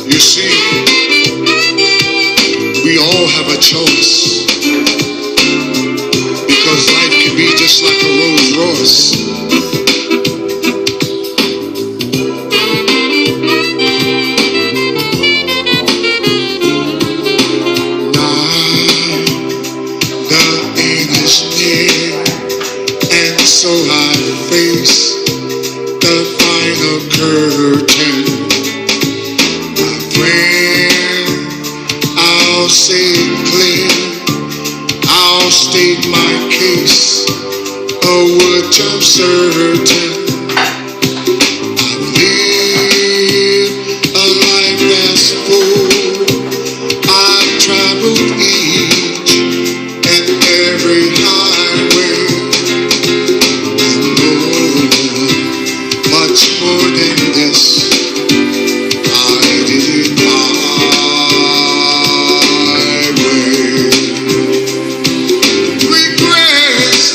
You see, we all have a choice, because life can be just like a Rolls Royce. So I face the final curtain. My friend, I'll say it clear, I'll state my case, of which I'm certain. I live a life that's full. I've traveled each and every highway. Much more than this, I did it my way. Regrets,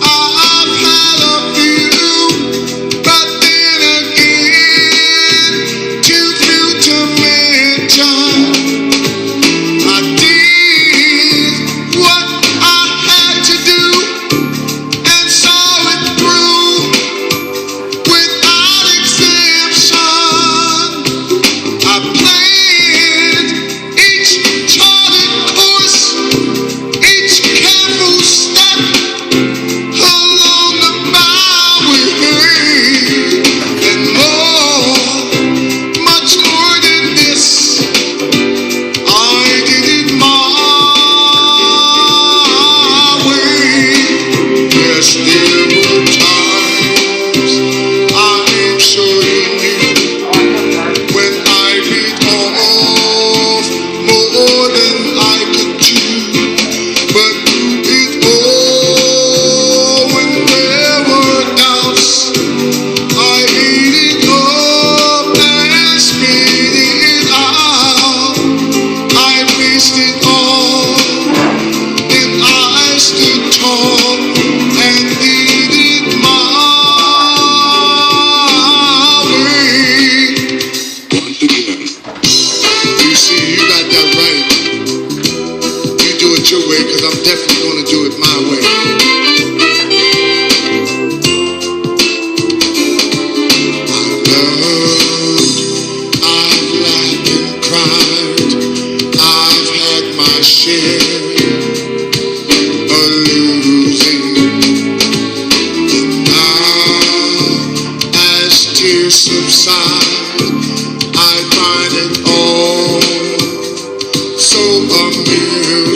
I've had a few, but then again, too few to mention. I did what I had to do and saw it through. Your way, because I'm definitely going to do it my way. I've loved, I've laughed and cried, I've had my share of losing. And now, as tears subside, I find it all so amusing.